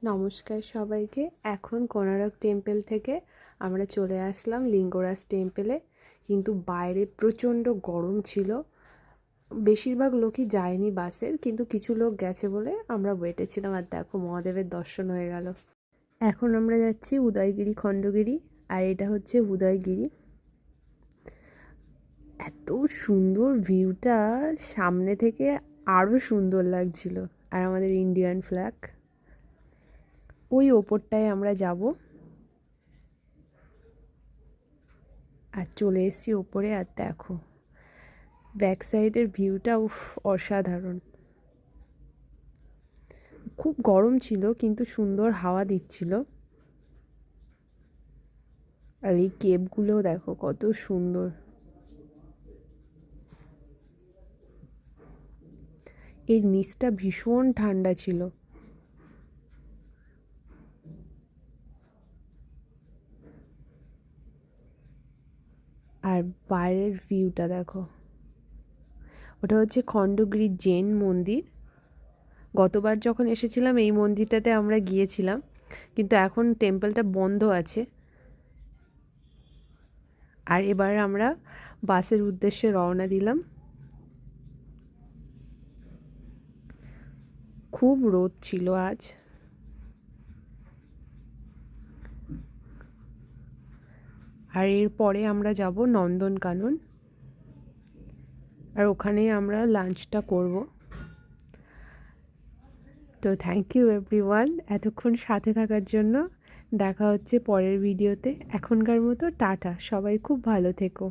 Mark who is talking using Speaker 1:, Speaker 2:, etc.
Speaker 1: নমস্কার সবাইকে। এখন কোনারক টেম্পল থেকে আমরা চলে আসলাম লিঙ্গরাজ টেম্পলে। কিন্তু বাইরে প্রচণ্ড গরম ছিল, বেশিরভাগ লোকই যায়নি বাসের, কিন্তু কিছু লোক গেছে বলে আমরা ওয়েটে ছিলাম। আর দেখো মহাদেবের দর্শন হয়ে গেল। এখন আমরা যাচ্ছি উদয়গিরি খণ্ডগিরি, আর এটা হচ্ছে উদয়গিরি। এত সুন্দর ভিউটা, সামনে থেকে আরও সুন্দর লাগছিল। আর আমাদের ইন্ডিয়ান ফ্ল্যাগ ওই ওপরটায় আমরা যাব। আর চলে এসেছি ওপরে। আর দেখো ব্যাক সাইডের ভিউটা অসাধারণ। খুব গরম ছিল কিন্তু সুন্দর হাওয়া দিচ্ছিল। আর এই কেভগুলোও দেখো কত সুন্দর। এর নিচটা ভীষণ ঠান্ডা ছিল। আর বাইরের ভিউটা দেখো, ওটা হচ্ছে খণ্ডগিরি জৈন মন্দির। গতবার যখন এসেছিলাম এই মন্দিরটাতে আমরা গিয়েছিলাম, কিন্তু এখন টেম্পলটা বন্ধ আছে। আর এবার আমরা বাসের উদ্দেশ্যে রওনা দিলাম। খুব রোদ ছিল আজ। আর এরপরে আমরা যাব নন্দনকানন, আর ওখানেই আমরা লাঞ্চটা করব। তো থ্যাংক ইউ এভরিওয়ান এতক্ষণ সাথে থাকার জন্য। দেখা হচ্ছে পরের ভিডিওতে। এখনকার মতো টাটা, সবাই খুব ভালো থেকো।